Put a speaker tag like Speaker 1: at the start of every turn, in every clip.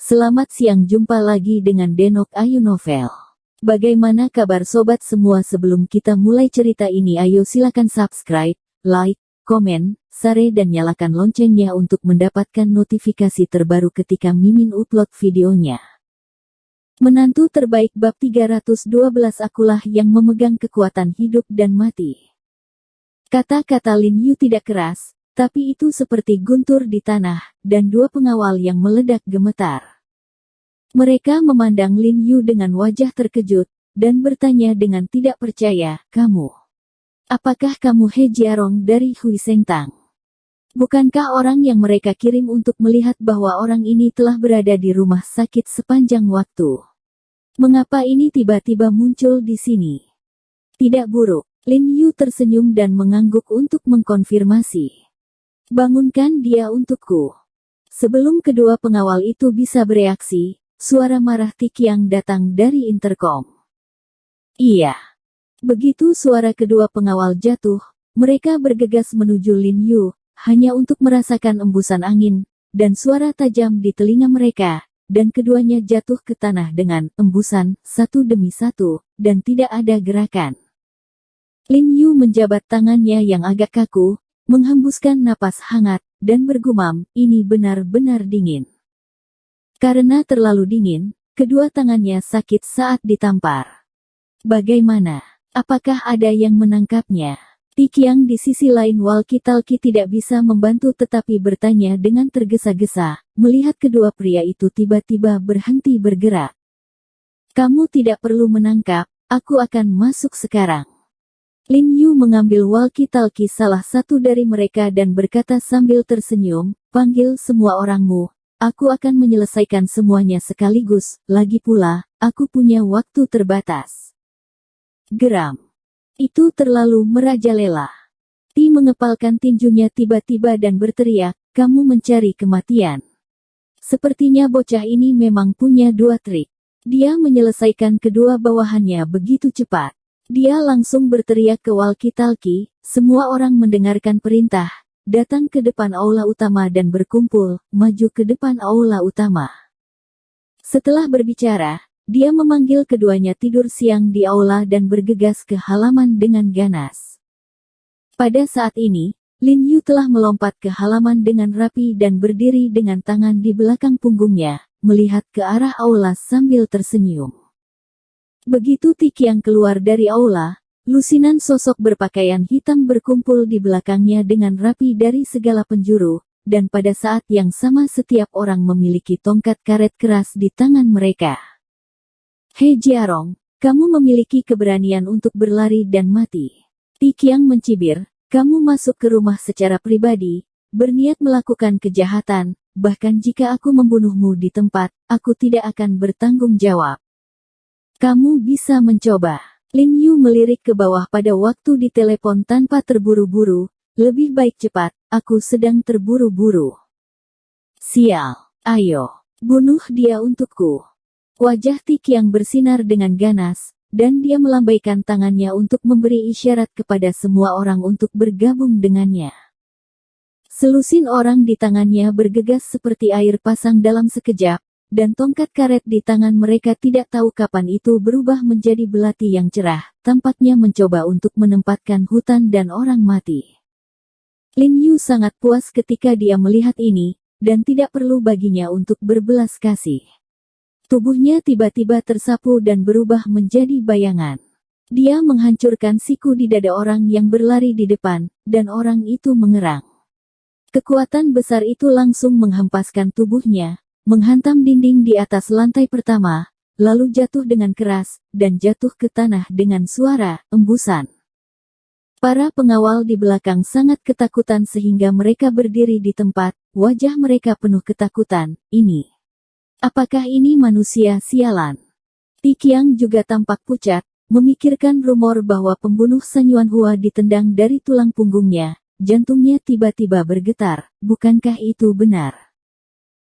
Speaker 1: Selamat siang, jumpa lagi dengan Denok Ayu Novel. Bagaimana kabar sobat semua? Sebelum kita mulai cerita ini, ayo silakan subscribe, like, komen, share dan nyalakan loncengnya untuk mendapatkan notifikasi terbaru ketika Mimin upload videonya. Menantu terbaik bab 312, akulah yang memegang kekuatan hidup dan mati. Kata-kata Lin Yu tidak keras, tapi itu seperti guntur di tanah, dan dua pengawal yang meledak gemetar. Mereka memandang Lin Yu dengan wajah terkejut, dan bertanya dengan tidak percaya, "Kamu? Apakah kamu He Jiarong dari Hui Sengtang? Bukankah orang yang mereka kirim untuk melihat bahwa orang ini telah berada di rumah sakit sepanjang waktu? Mengapa ini tiba-tiba muncul di sini?" "Tidak buruk." Lin Yu tersenyum dan mengangguk untuk mengkonfirmasi. "Bangunkan dia untukku." Sebelum kedua pengawal itu bisa bereaksi, suara marah Tikiang datang dari interkom. "Iya." Begitu suara kedua pengawal jatuh, mereka bergegas menuju Lin Yu, hanya untuk merasakan embusan angin, dan suara tajam di telinga mereka, dan keduanya jatuh ke tanah dengan embusan, satu demi satu, dan tidak ada gerakan. Lin Yu menjabat tangannya yang agak kaku, menghembuskan napas hangat, dan bergumam, "Ini benar-benar dingin." Karena terlalu dingin, kedua tangannya sakit saat ditampar. "Bagaimana? Apakah ada yang menangkapnya?" Tikiang di sisi lain walkie-talkie tidak bisa membantu tetapi bertanya dengan tergesa-gesa, melihat kedua pria itu tiba-tiba berhenti bergerak. "Kamu tidak perlu menangkap, aku akan masuk sekarang." Lin Yu mengambil walkie-talkie salah satu dari mereka dan berkata sambil tersenyum, "Panggil semua orangmu, aku akan menyelesaikan semuanya sekaligus, lagi pula, aku punya waktu terbatas." Geram. Itu terlalu merajalela. Ti mengepalkan tinjunya tiba-tiba dan berteriak, "Kamu mencari kematian." Sepertinya bocah ini memang punya dua trik. Dia menyelesaikan kedua bawahannya begitu cepat. Dia langsung berteriak ke walkie-talkie, "Semua orang mendengarkan perintah, datang ke depan aula utama dan berkumpul, maju ke depan aula utama." Setelah berbicara, dia memanggil keduanya tidur siang di aula dan bergegas ke halaman dengan ganas. Pada saat ini, Lin Yu telah melompat ke halaman dengan rapi dan berdiri dengan tangan di belakang punggungnya, melihat ke arah aula sambil tersenyum. Begitu Tikiang keluar dari aula, lusinan sosok berpakaian hitam berkumpul di belakangnya dengan rapi dari segala penjuru, dan pada saat yang sama setiap orang memiliki tongkat karet keras di tangan mereka. "He Jiarong, kamu memiliki keberanian untuk berlari dan mati." Tikiang mencibir, "Kamu masuk ke rumah secara pribadi, berniat melakukan kejahatan, bahkan jika aku membunuhmu di tempat, aku tidak akan bertanggung jawab. Kamu bisa mencoba." Lin Yu melirik ke bawah pada waktu ditelepon tanpa terburu-buru, "Lebih baik cepat, aku sedang terburu-buru." "Sial, ayo, bunuh dia untukku." Wajah Tikiang bersinar dengan ganas, dan dia melambaikan tangannya untuk memberi isyarat kepada semua orang untuk bergabung dengannya. Selusin orang di tangannya bergegas seperti air pasang dalam sekejap, dan tongkat karet di tangan mereka tidak tahu kapan itu berubah menjadi belati yang cerah, tampaknya mencoba untuk menempatkan hutan dan orang mati. Lin Yu sangat puas ketika dia melihat ini, dan tidak perlu baginya untuk berbelas kasih. Tubuhnya tiba-tiba tersapu dan berubah menjadi bayangan. Dia menghancurkan siku di dada orang yang berlari di depan, dan orang itu mengerang. Kekuatan besar itu langsung menghempaskan tubuhnya, menghantam dinding di atas lantai pertama, lalu jatuh dengan keras, dan jatuh ke tanah dengan suara embusan. Para pengawal di belakang sangat ketakutan sehingga mereka berdiri di tempat, wajah mereka penuh ketakutan. Apakah ini manusia sialan? Tikiang juga tampak pucat, memikirkan rumor bahwa pembunuh Sanyuan Hua ditendang dari tulang punggungnya, jantungnya tiba-tiba bergetar, bukankah itu benar?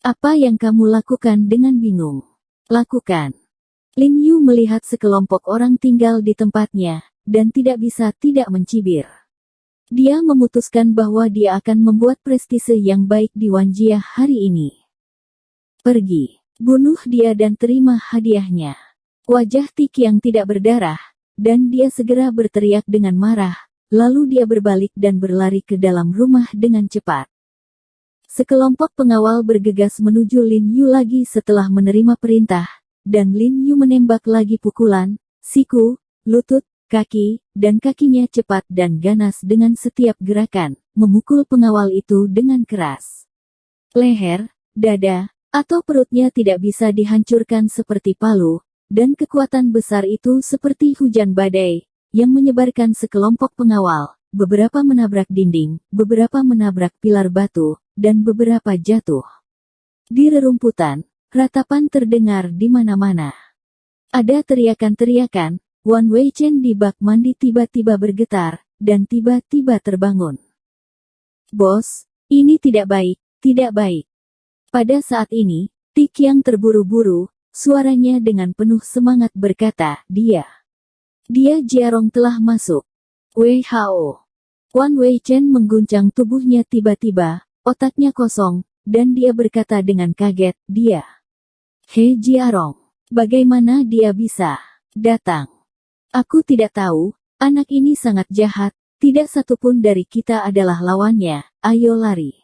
Speaker 1: "Apa yang kamu lakukan?" dengan bingung. "Lakukan." Lin Yu melihat sekelompok orang tinggal di tempatnya, dan tidak bisa tidak mencibir. Dia memutuskan bahwa dia akan membuat prestise yang baik di Wanjia hari ini. "Pergi." Bunuh dia dan terima hadiahnya. Wajah Ti Qiang tidak berdarah, dan dia segera berteriak dengan marah, lalu dia berbalik dan berlari ke dalam rumah dengan cepat. Sekelompok pengawal bergegas menuju Lin Yu lagi setelah menerima perintah, dan Lin Yu menembak lagi pukulan, siku, lutut, kaki, dan kakinya cepat dan ganas dengan setiap gerakan, memukul pengawal itu dengan keras. Leher, dada, atau perutnya tidak bisa dihancurkan seperti palu, dan kekuatan besar itu seperti hujan badai, yang menyebarkan sekelompok pengawal, beberapa menabrak dinding, beberapa menabrak pilar batu, dan beberapa jatuh. Di rerumputan, ratapan terdengar di mana-mana. Ada teriakan-teriakan, Wan Weichen di bak mandi tiba-tiba bergetar, dan tiba-tiba terbangun. Bos, ini tidak baik, tidak baik. Pada saat ini, Ti Qiang terburu-buru, suaranya dengan penuh semangat berkata, Dia Jiarong telah masuk. Wei Hao. Wan Weichen mengguncang tubuhnya tiba-tiba, otaknya kosong, dan dia berkata dengan kaget, He Jiarong. Bagaimana dia bisa datang? Aku tidak tahu, anak ini sangat jahat, tidak satupun dari kita adalah lawannya, ayo lari.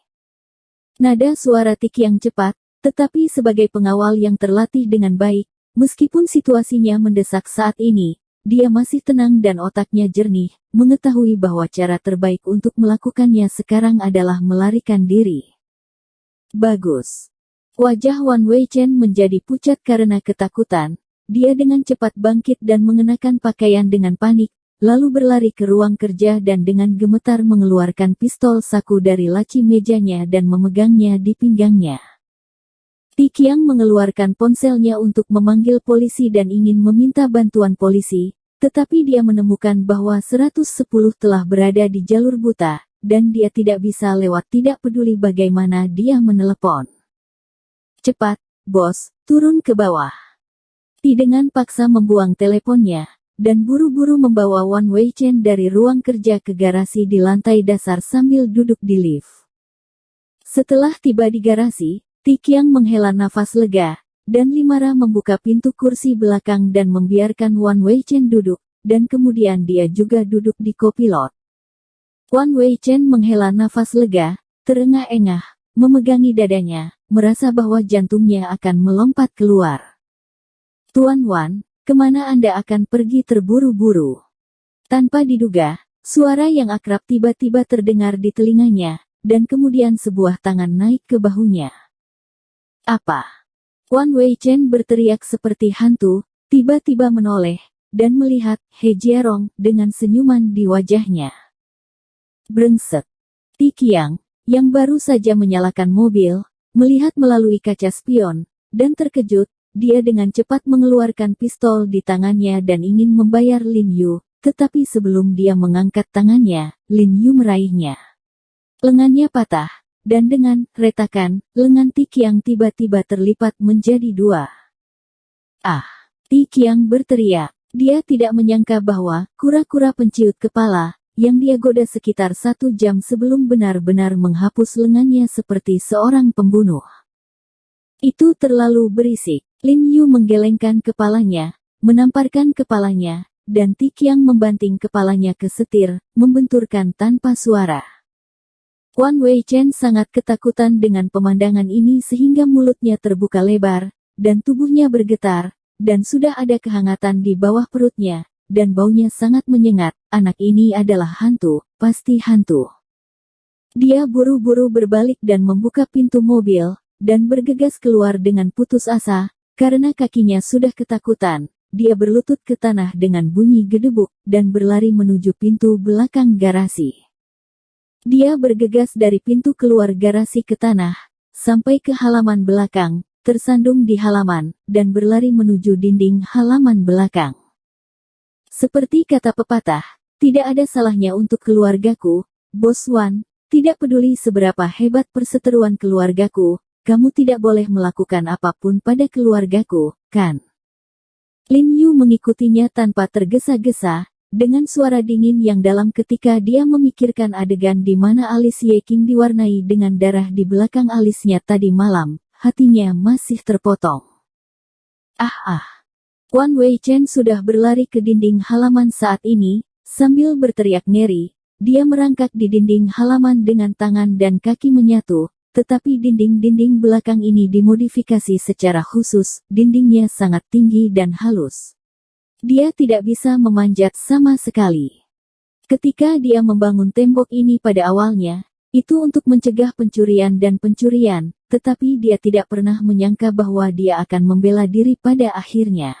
Speaker 1: Nada suara Ti Qiang cepat, tetapi sebagai pengawal yang terlatih dengan baik, meskipun situasinya mendesak saat ini, dia masih tenang dan otaknya jernih, mengetahui bahwa cara terbaik untuk melakukannya sekarang adalah melarikan diri. Bagus. Wajah Wan Weichen menjadi pucat karena ketakutan, dia dengan cepat bangkit dan mengenakan pakaian dengan panik, lalu berlari ke ruang kerja dan dengan gemetar mengeluarkan pistol saku dari laci mejanya dan memegangnya di pinggangnya. Ti Qiang mengeluarkan ponselnya untuk memanggil polisi dan ingin meminta bantuan polisi, tetapi dia menemukan bahwa 110 telah berada di jalur buta, dan dia tidak bisa lewat tidak peduli bagaimana dia menelepon. Cepat, bos, turun ke bawah. Ti dengan paksa membuang teleponnya, dan buru-buru membawa Wan Weichen dari ruang kerja ke garasi di lantai dasar sambil duduk di lift. Setelah tiba di garasi, Ti Qiang menghela nafas lega, dan Limara membuka pintu kursi belakang dan membiarkan Wan Weichen duduk, dan kemudian dia juga duduk di kopilot. Wan Weichen menghela nafas lega, terengah-engah, memegangi dadanya, merasa bahwa jantungnya akan melompat keluar. Tuan Wan, kemana Anda akan pergi terburu-buru? Tanpa diduga, suara yang akrab tiba-tiba terdengar di telinganya, dan kemudian sebuah tangan naik ke bahunya. Apa? Wan Weichen berteriak seperti hantu, tiba-tiba menoleh, dan melihat He Jiarong dengan senyuman di wajahnya. Brengsek. Ti Qiang, yang baru saja menyalakan mobil, melihat melalui kaca spion, dan terkejut, dia dengan cepat mengeluarkan pistol di tangannya dan ingin membayar Lin Yu, tetapi sebelum dia mengangkat tangannya, Lin Yu meraihnya. Lengannya patah. Dan dengan retakan, lengan Ti Qiang tiba-tiba terlipat menjadi dua. Ah! Ti Qiang berteriak. Dia tidak menyangka bahwa kura-kura penciut kepala, yang dia goda sekitar 1 jam sebelum benar-benar menghapus lengannya seperti seorang pembunuh. Itu terlalu berisik. Lin Yu menggelengkan kepalanya, menamparkan kepalanya, dan Ti Qiang membanting kepalanya ke setir, membenturkan tanpa suara. Wan Weichen sangat ketakutan dengan pemandangan ini sehingga mulutnya terbuka lebar, dan tubuhnya bergetar, dan sudah ada kehangatan di bawah perutnya, dan baunya sangat menyengat. Anak ini adalah hantu, pasti hantu. Dia buru-buru berbalik dan membuka pintu mobil, dan bergegas keluar dengan putus asa, karena kakinya sudah ketakutan. Dia berlutut ke tanah dengan bunyi gedebuk, dan berlari menuju pintu belakang garasi. Dia bergegas dari pintu keluar garasi ke tanah, sampai ke halaman belakang, tersandung di halaman, dan berlari menuju dinding halaman belakang. Seperti kata pepatah, tidak ada salahnya untuk keluargaku, Bos Wan, tidak peduli seberapa hebat perseteruan keluargaku, kamu tidak boleh melakukan apapun pada keluargaku, kan? Lin Yu mengikutinya tanpa tergesa-gesa, dengan suara dingin yang dalam ketika dia memikirkan adegan di mana alis Ye Qing diwarnai dengan darah di belakang alisnya tadi malam, hatinya masih terpotong. Ah. Wan Weichen sudah berlari ke dinding halaman saat ini, sambil berteriak ngeri. Dia merangkak di dinding halaman dengan tangan dan kaki menyatu, tetapi dinding-dinding belakang ini dimodifikasi secara khusus, dindingnya sangat tinggi dan halus. Dia tidak bisa memanjat sama sekali. Ketika dia membangun tembok ini pada awalnya, itu untuk mencegah pencurian dan pencurian, tetapi dia tidak pernah menyangka bahwa dia akan membela diri pada akhirnya.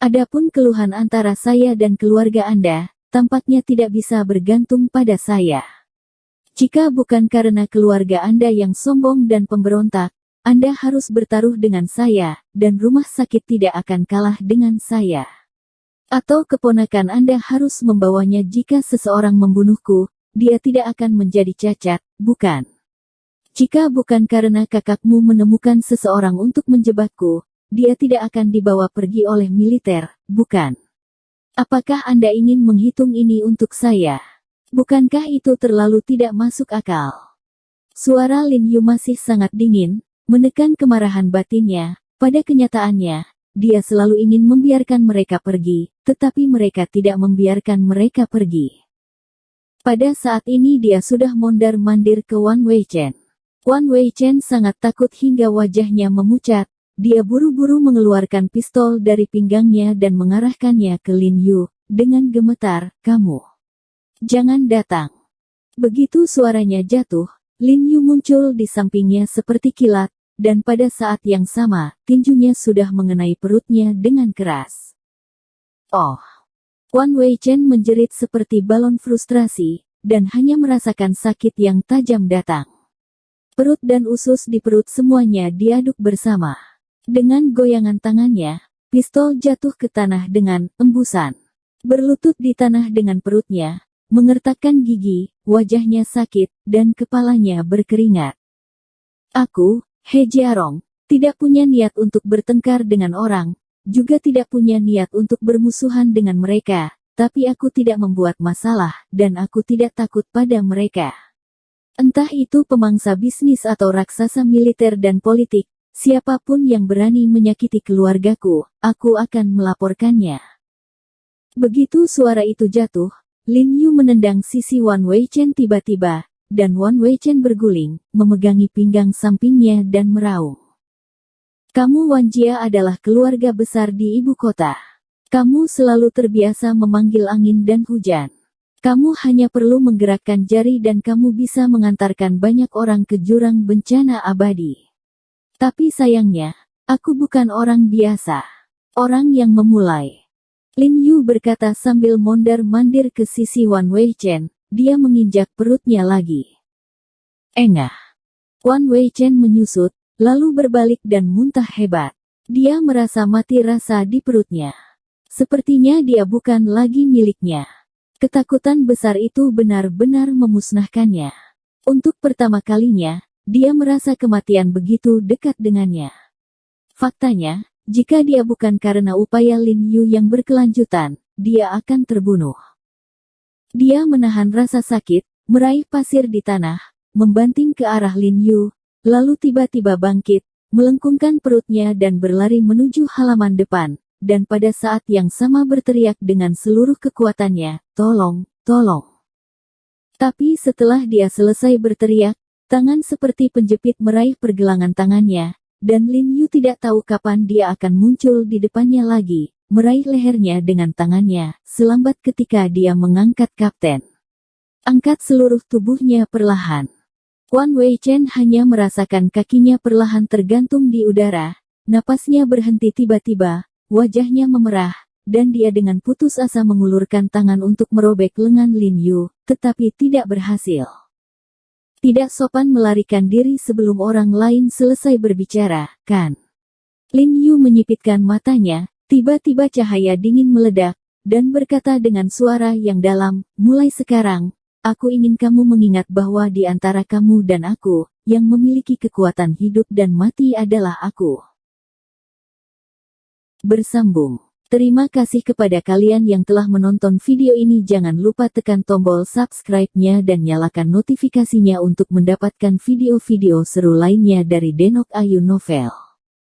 Speaker 1: Adapun keluhan antara saya dan keluarga Anda, tampaknya tidak bisa bergantung pada saya. Jika bukan karena keluarga Anda yang sombong dan pemberontak, Anda harus bertaruh dengan saya, dan rumah sakit tidak akan kalah dengan saya. Atau keponakan Anda harus membawanya jika seseorang membunuhku, dia tidak akan menjadi cacat, bukan? Jika bukan karena kakakmu menemukan seseorang untuk menjebakku, dia tidak akan dibawa pergi oleh militer, bukan? Apakah Anda ingin menghitung ini untuk saya? Bukankah itu terlalu tidak masuk akal? Suara Lin Yu masih sangat dingin, menekan kemarahan batinnya. Pada kenyataannya, dia selalu ingin membiarkan mereka pergi, tetapi mereka tidak membiarkan mereka pergi. Pada saat ini dia sudah mondar-mandir ke Wan Weichen. Wan Weichen sangat takut hingga wajahnya memucat. Dia buru-buru mengeluarkan pistol dari pinggangnya dan mengarahkannya ke Lin Yu, dengan gemetar, "Kamu jangan datang." Begitu suaranya jatuh, Lin Yu muncul di sampingnya seperti kilat, dan pada saat yang sama, tinjunya sudah mengenai perutnya dengan keras. Oh! Wan Weichen menjerit seperti balon frustrasi, dan hanya merasakan sakit yang tajam datang. Perut dan usus di perut semuanya diaduk bersama. Dengan goyangan tangannya, pistol jatuh ke tanah dengan embusan. Berlutut di tanah dengan perutnya, mengertakkan gigi, wajahnya sakit, dan kepalanya berkeringat. Aku, He Jiarong, tidak punya niat untuk bertengkar dengan orang, juga tidak punya niat untuk bermusuhan dengan mereka, tapi aku tidak membuat masalah, dan aku tidak takut pada mereka. Entah itu pemangsa bisnis atau raksasa militer dan politik, siapapun yang berani menyakiti keluargaku, aku akan melaporkannya. Begitu suara itu jatuh, Lin Yu menendang sisi Wan Weichen tiba-tiba, dan Wan Weichen berguling, memegangi pinggang sampingnya dan meraung. "Kamu Wan Jia adalah keluarga besar di ibu kota. Kamu selalu terbiasa memanggil angin dan hujan. Kamu hanya perlu menggerakkan jari dan kamu bisa mengantarkan banyak orang ke jurang bencana abadi. Tapi sayangnya, aku bukan orang biasa. Orang yang memulai." Lin Yu berkata sambil mondar-mandir ke sisi Wan Weichen, dia menginjak perutnya lagi. Engah. Wan Weichen menyusut, lalu berbalik dan muntah hebat. Dia merasa mati rasa di perutnya. Sepertinya dia bukan lagi miliknya. Ketakutan besar itu benar-benar memusnahkannya. Untuk pertama kalinya, dia merasa kematian begitu dekat dengannya. Faktanya, jika dia bukan karena upaya Lin Yu yang berkelanjutan, dia akan terbunuh. Dia menahan rasa sakit, meraih pasir di tanah, membanting ke arah Lin Yu, lalu tiba-tiba bangkit, melengkungkan perutnya dan berlari menuju halaman depan, dan pada saat yang sama berteriak dengan seluruh kekuatannya, "Tolong, tolong." Tapi setelah dia selesai berteriak, tangan seperti penjepit meraih pergelangan tangannya, dan Lin Yu tidak tahu kapan dia akan muncul di depannya lagi, meraih lehernya dengan tangannya, selambat ketika dia mengangkat kapten. Angkat seluruh tubuhnya perlahan. Wan Weichen hanya merasakan kakinya perlahan tergantung di udara, napasnya berhenti tiba-tiba, wajahnya memerah, dan dia dengan putus asa mengulurkan tangan untuk merobek lengan Lin Yu, tetapi tidak berhasil. Tidak sopan melarikan diri sebelum orang lain selesai berbicara, kan? Lin Yu menyipitkan matanya, tiba-tiba cahaya dingin meledak, dan berkata dengan suara yang dalam, "Mulai sekarang, aku ingin kamu mengingat bahwa di antara kamu dan aku, yang memiliki kekuatan hidup dan mati adalah aku." Bersambung. Terima kasih kepada kalian yang telah menonton video ini. Jangan lupa tekan tombol subscribe-nya dan nyalakan notifikasinya untuk mendapatkan video-video seru lainnya dari Denok Ayu Novel.